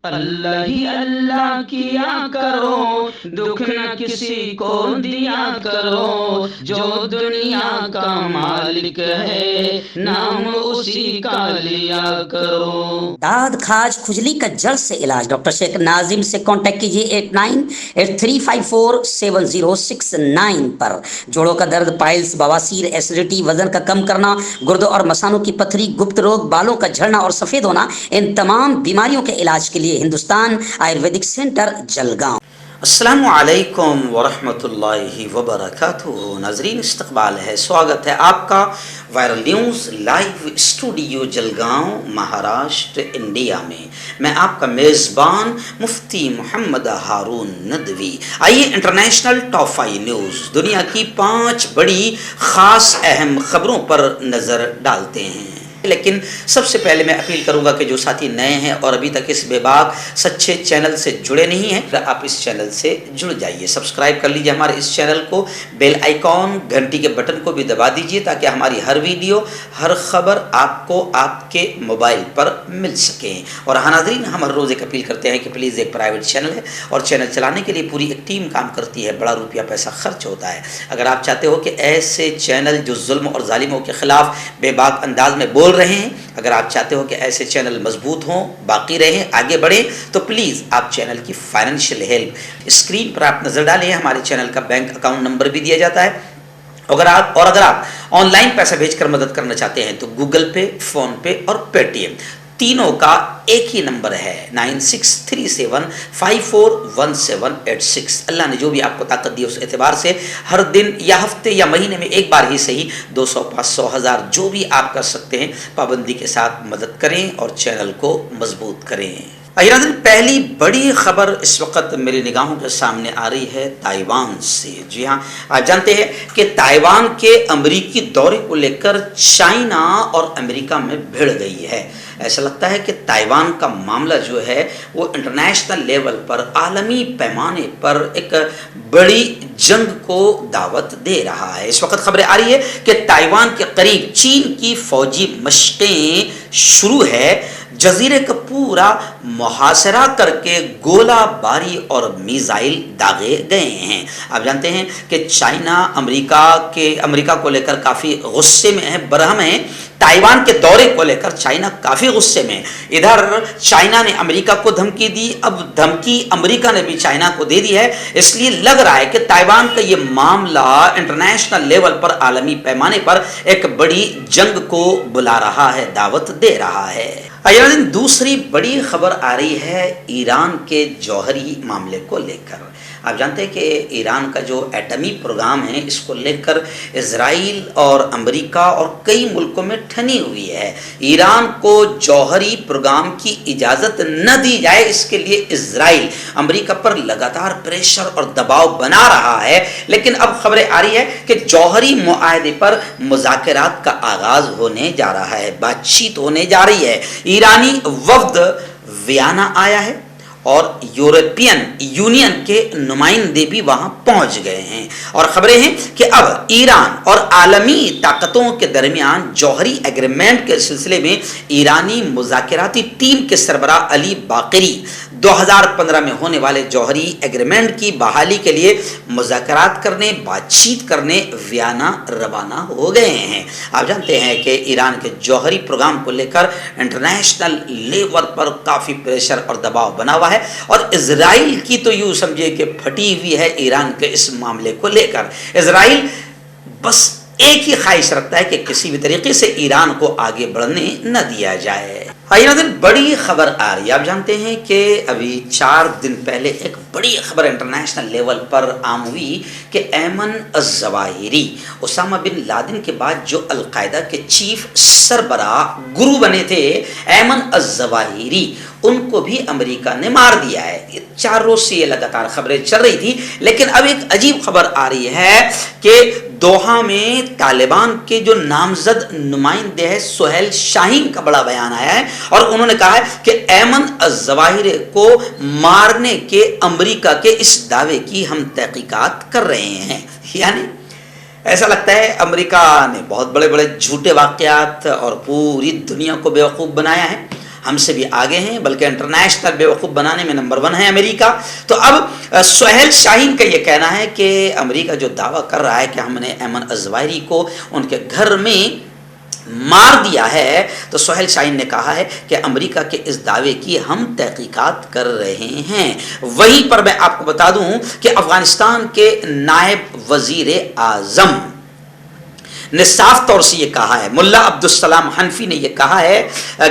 اللہ ہی اللہ کیا کرو، دکھ نہ کسی کو دیا کرو، جو دنیا کا مالک ہے نام اسی کا لیا کرو۔ داد کھاج کھجلی کا جڑ سے علاج ڈاکٹر شیخ ناظم سے کانٹیکٹ کیجیے 8983547069 پر۔ جوڑوں کا درد، پائلس، بواسیر، ایسیڈیٹی، وزن کا کم کرنا، گردوں اور مثانوں کی پتھری، گپت روگ، بالوں کا جھڑنا اور سفید ہونا، ان تمام بیماریوں کے علاج کے لیے ہندوستان آیورویدک سینٹر جلگاؤں۔ السلام علیکم ورحمۃ اللہ وبرکاتہ۔ ناظرین، استقبال ہے، سواگت ہے آپ کا viral news live studio Jalgaon, Maharashtra, India میں۔ میں آپ کا میزبان مفتی محمد ہارون ندوی۔ آئیے انٹرنیشنل ٹاپ 5 نیوز، دنیا کی 5 بڑی خاص اہم خبروں پر نظر ڈالتے ہیں۔ لیکن سب سے پہلے میں اپیل کروں گا کہ جو ساتھی نئے ہیں اور ابھی تک اس بے باک سچے چینل سے جڑے نہیں ہیں، آپ اس چینل سے جڑ جائیے، سبسکرائب کر لیجئے ہمارے اس چینل کو، بیل آئیکن گھنٹی کے بٹن کو بھی دبا دیجئے تاکہ ہماری ہر ویڈیو، ہر خبر آپ کو آپ کے موبائل پر مل سکیں۔ اور ہاں ناظرین، ہم ہر روز ایک اپیل کرتے ہیں کہ پلیز ایک پرائیویٹ چینل ہے اور چینل چلانے کے لیے پوری ایک ٹیم کام کرتی ہے، بڑا روپیہ پیسہ خرچ ہوتا ہے۔ اگر آپ چاہتے ہو کہ ایسے چینل جو ظلم اور ظالموں کے خلاف بے باک انداز میں بول رہے ہیں، اگر آپ چاہتے ہو کہ ایسے چینل مضبوط ہوں، باقی رہیں، آگے بڑھیں، تو پلیز آپ چینل کی فائنینشیل ہیلپ اسکرین پر آپ نظر ڈالیں۔ ہمارے چینل کا بینک اکاؤنٹ نمبر بھی دیا جاتا ہے، اگر آپ آن لائن پیسہ بھیج کر مدد کرنا چاہتے ہیں تو گوگل پے، فون پے اور پے ٹی ایم تینوں کا ایک ہی نمبر ہے 9637541786۔ اللہ نے جو بھی آپ کو طاقت دی اس اعتبار سے ہر دن یا ہفتے یا مہینے میں ایک بار ہی صحیح 200، 500، 1000 جو بھی آپ کر سکتے ہیں پابندی کے ساتھ مدد کریں اور چینل کو مضبوط کریں۔ پہلی بڑی خبر اس وقت میری نگاہوں کے سامنے آ رہی ہے تائیوان سے۔ جی ہاں، آپ جانتے ہیں کہ تائیوان کے امریکی دورے کو لے کر چائنا اور امریکہ میں بھڑ گئی ہے۔ ایسا لگتا ہے کہ تائیوان کا معاملہ جو ہے وہ انٹرنیشنل لیول پر، عالمی پیمانے پر ایک بڑی جنگ کو دعوت دے رہا ہے۔ اس وقت خبریں آ رہی ہے کہ تائیوان کے قریب چین کی فوجی مشقیں شروع ہے، جزیرے کا پورا محاصرہ کر کے گولہ باری اور میزائل داغے گئے ہیں۔ آپ جانتے ہیں کہ چائنا امریکہ کو لے کر کافی غصے میں ہے، برہم ہے۔ تائیوان کے دورے کو لے کر چائنا کافی غصے میں، ادھر چائنا نے امریکہ کو دھمکی دی، اب دھمکی امریکہ نے بھی چائنا کو دے دی ہے۔ اس لیے لگ رہا ہے کہ تائیوان کا یہ معاملہ انٹرنیشنل لیول پر، عالمی پیمانے پر ایک بڑی جنگ کو بلا رہا ہے، دعوت دے رہا ہے۔ دوسری بڑی خبر آ رہی ہے ایران کے جوہری معاملے کو لے کر۔ آپ جانتے ہیں کہ ایران کا جو ایٹمی پروگرام ہے اس کو لے کر اسرائیل اور امریکہ اور کئی ملکوں میں ٹھنی ہوئی ہے۔ ایران کو جوہری پروگرام کی اجازت نہ دی جائے، اس کے لیے اسرائیل امریکہ پر لگاتار پریشر اور دباؤ بنا رہا ہے۔ لیکن اب خبریں آ رہی ہے کہ جوہری معاہدے پر مذاکرات کا آغاز ہونے جا رہا ہے، بات چیت ہونے جا رہی ہے۔ ایرانی وفد ویانا آیا ہے اور یورپین یونین کے نمائندے بھی وہاں پہنچ گئے ہیں، اور خبریں ہیں کہ اب ایران اور عالمی طاقتوں کے درمیان جوہری ایگریمنٹ کے سلسلے میں ایرانی مذاکراتی ٹیم کے سربراہ علی باقری 2015 میں ہونے والے جوہری ایگریمنٹ کی بحالی کے لیے مذاکرات کرنے، بات چیت کرنے ویانا روانہ ہو گئے ہیں۔ آپ جانتے ہیں کہ ایران کے جوہری پروگرام کو لے کر انٹرنیشنل لیول پر کافی پریشر اور دباؤ بنا ہوا ہے، اور اسرائیل کی تو یوں سمجھے کہ پھٹی ہوئی ہے ایران کے اس معاملے کو لے کر۔ اسرائیل بس ایک ہی خواہش رکھتا ہے کہ کسی بھی طریقے سے ایران کو آگے بڑھنے نہ دیا جائے۔ بڑی خبر آ رہی ہے، آپ جانتے ہیں کہ ابھی 4 دن پہلے ایک بڑی خبر انٹرنیشنل لیول پر عام ہوئی کہ ایمن الظواہری، اسامہ بن لادن کے بعد جو القاعدہ کے چیف سربراہ گرو بنے تھے، ایمن الظواہری، ان کو بھی امریکہ نے مار دیا ہے۔ 4 روز سے یہ لگاتار خبریں چل رہی تھی، لیکن اب ایک عجیب خبر آ رہی ہے کہ دوحہ میں طالبان کے جو نامزد نمائندے ہیں سہیل شاہین کا بڑا بیان آیا ہے، اور انہوں نے کہا ہے کہ ایمن الظواہری کو مارنے کے امریکہ کے اس دعوے کی ہم تحقیقات کر رہے ہیں۔ یعنی ایسا لگتا ہے امریکہ نے بہت بڑے بڑے جھوٹے واقعات اور پوری دنیا کو بیوقوف بنایا ہے۔ ہم سے بھی آگے ہیں، بلکہ انٹرنیشنل بیوقوف بنانے میں نمبر 1 ہے امریکہ۔ تو اب سہیل شاہین کا یہ کہنا ہے کہ امریکہ جو دعویٰ کر رہا ہے کہ ہم نے ایمن الظواہری کو ان کے گھر میں مار دیا ہے، تو سہیل شاہین نے کہا ہے کہ امریکہ کے اس دعوے کی ہم تحقیقات کر رہے ہیں۔ وہیں پر میں آپ کو بتا دوں کہ افغانستان کے نائب وزیر اعظم نے صاف طور سے یہ کہا ہے، ملا عبدالسلام حنفی نے یہ کہا ہے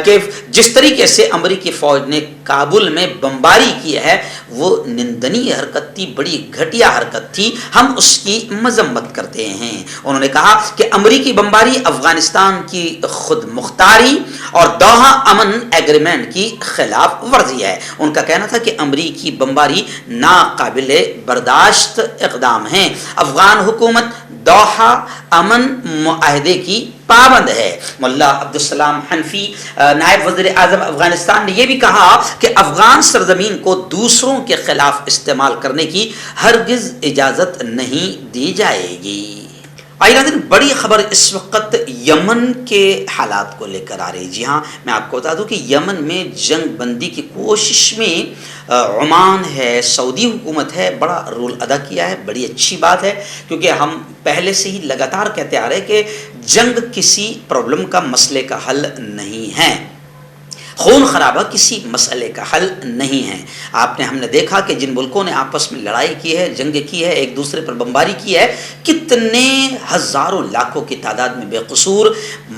کہ جس طریقے سے امریکی فوج نے کابل میں بمباری کی ہے وہ نندنی حرکت تھی، بڑی گھٹیا حرکت تھی، ہم اس کی مذمت کرتے ہیں۔ انہوں نے کہا کہ امریکی بمباری افغانستان کی خود مختاری اور دوحہ امن ایگریمنٹ کی خلاف ورزی ہے۔ ان کا کہنا تھا کہ امریکی بمباری ناقابل برداشت اقدام ہیں۔ افغان حکومت دوحہ امن معاہدے کی پابند ہے۔ ملا عبدالسلام حنفی نائب وزیر اعظم افغانستان نے یہ بھی کہا کہ افغان سرزمین کو دوسروں کے خلاف استعمال کرنے کی ہرگز اجازت نہیں دی جائے گی۔ آئیے ناظرین، بڑی خبر اس وقت یمن کے حالات کو لے کر آ رہی۔ جی ہاں، میں آپ کو بتا دوں کہ یمن میں جنگ بندی کی کوشش میں عمان ہے، سعودی حکومت ہے، بڑا رول ادا کیا ہے۔ بڑی اچھی بات ہے، کیونکہ ہم پہلے سے ہی لگاتار کہتے آ رہے کہ جنگ کسی پرابلم کا، مسئلے کا حل نہیں ہے، خون خرابہ کسی مسئلے کا حل نہیں ہے۔ آپ نے، ہم نے دیکھا کہ جن ملکوں نے آپس میں لڑائی کی ہے، جنگ کی ہے، ایک دوسرے پر بمباری کی ہے، کتنے ہزاروں لاکھوں کی تعداد میں بے قصور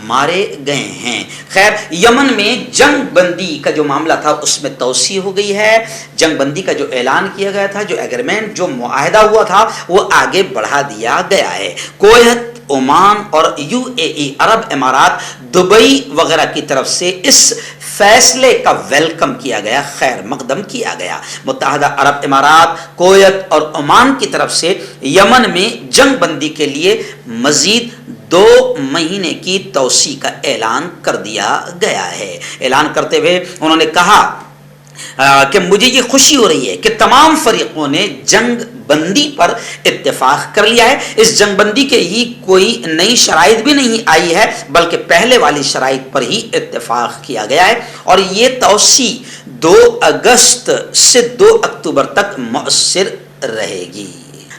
مارے گئے ہیں۔ خیر، یمن میں جنگ بندی کا جو معاملہ تھا اس میں توسیع ہو گئی ہے۔ جنگ بندی کا جو اعلان کیا گیا تھا، جو ایگریمنٹ، جو معاہدہ ہوا تھا، وہ آگے بڑھا دیا گیا ہے۔ کویت، عمان اور UAE عرب امارات، دبئی وغیرہ کی طرف سے اس فیصلے کا ویلکم کیا گیا، خیر مقدم کیا گیا۔ متحدہ عرب امارات، کویت اور عمان کی طرف سے یمن میں جنگ بندی کے لیے مزید 2 مہینے کی توسیع کا اعلان کر دیا گیا ہے۔ اعلان کرتے ہوئے انہوں نے کہا کہ مجھے یہ خوشی ہو رہی ہے کہ تمام فریقوں نے جنگ بندی پر اتفاق کر لیا ہے۔ اس جنگ بندی کے ہی کوئی نئی شرائط بھی نہیں آئی ہے، بلکہ پہلے والی شرائط پر ہی اتفاق کیا گیا ہے، اور یہ توسیع 2 اگست سے 2 اکتوبر تک مؤثر رہے گی۔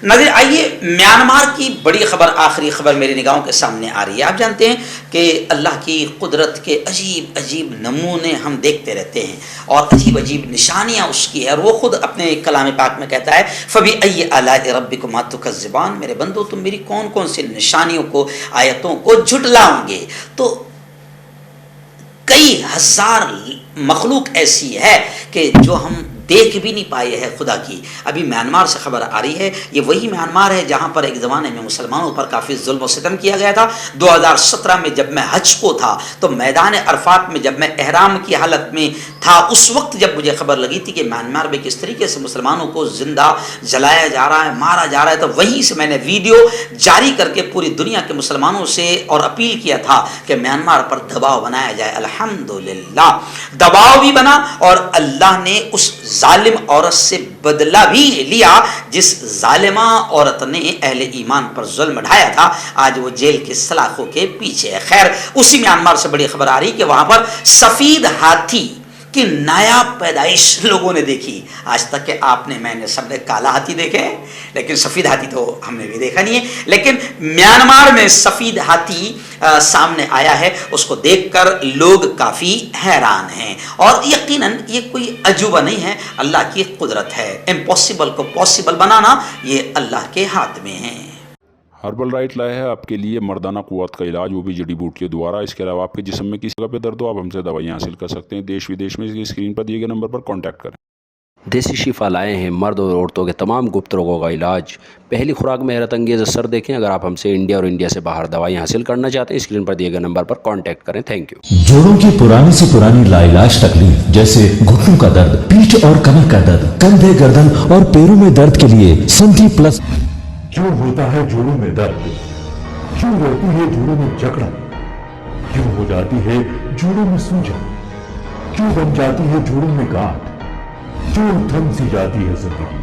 نظر آئیے، میانمار کی بڑی خبر، آخری خبر میری نگاہوں کے سامنے آ رہی ہے۔ آپ جانتے ہیں کہ اللہ کی قدرت کے عجیب عجیب نمونے ہم دیکھتے رہتے ہیں، اور عجیب عجیب نشانیاں اس کی ہے، اور وہ خود اپنے کلام پاک میں کہتا ہے فَبِأَيِّ آلَاءِ رَبِّكُمَا تُكَذِّبَانِ، میرے بندو تم میری کون کون سی نشانیوں کو، آیتوں کو جھٹلاؤ گے؟ تو کئی ہزار مخلوق ایسی ہے کہ جو ہم دیکھ بھی نہیں پائے ہے خدا کی۔ ابھی میانمار سے خبر آ رہی ہے، یہ وہی میانمار ہے جہاں پر ایک زمانے میں مسلمانوں پر کافی ظلم و ستم کیا گیا تھا۔ 2017 میں جب میں حج کو تھا تو میدان عرفات میں جب میں احرام کی حالت میں تھا، اس وقت جب مجھے خبر لگی تھی کہ میانمار میں کس طریقے سے مسلمانوں کو زندہ جلایا جا رہا ہے، مارا جا رہا ہے، تو وہیں سے میں نے ویڈیو جاری کر کے پوری دنیا کے مسلمانوں سے اور اپیل کیا تھا کہ میانمار پر دباؤ بنایا جائے۔ الحمدللہ دباؤ بھی بنا، اور اللہ نے اس ظالم عورت سے بدلہ بھی لیا جس ظالمہ عورت نے اہل ایمان پر ظلم ڈھایا تھا۔ آج وہ جیل کے سلاخوں کے پیچھے ہے۔ خیر، اسی میانمار سے بڑی خبر آ رہی کہ وہاں پر سفید ہاتھی کی نایاب پیدائش لوگوں نے دیکھی۔ آج تک کہ میں نے سب نے کالا ہاتھی دیکھے، لیکن سفید ہاتھی تو ہم نے بھی دیکھا نہیں ہے، لیکن میانمار میں سفید ہاتھی سامنے آیا ہے۔ اس کو دیکھ کر لوگ کافی حیران ہیں، اور یقیناً یہ کوئی عجوبہ نہیں ہے، اللہ کی قدرت ہے۔ امپاسبل کو پاسبل بنانا یہ اللہ کے ہاتھ میں ہے۔ ہربل رائٹ لائے ہے آپ کے لیے مردانہ قوت کا علاج، وہ بھی جڑی بوٹیوں دوارا۔ اس کے علاوہ آپ کے جسم میں کسی جگہ پہ درد ہو، آپ ہم سے دوائیاں حاصل کر سکتے ہیں۔ دیش ودیش میں اسکرین پر دیے گئے نمبر پر کانٹیکٹ کریں۔ دیسی شفا لائے ہیں مرد اور عورتوں کے تمام گپت روگوں کا علاج۔ پہلی خوراک میں حیرت انگیز اثر دیکھیں۔ اگر آپ ہم سے انڈیا اور انڈیا سے باہر دوائیاں حاصل کرنا چاہتے ہیں، اسکرین پر دیے گئے نمبر پر کانٹیکٹ کریں۔ Thank you. جوڑوں کی پرانی سے پرانی لاعلاج تکلیف جیسے گھٹنوں کا درد، پیٹھ اور کمر کا درد، کندھے، گردن اور پیروں میں درد کے لیے سنٹی پلس۔ کیوں ہوتا ہے جوڑوں میں درد؟ کیوں رہتی ہے جوڑوں میں جکڑن؟ کیوں ہو جاتی ہے جوڑوں میں سوجن؟ کیوں بن جاتی ہے جوڑوں میں گاٹھ؟ کیوں تھم سی جاتی ہے زندگی؟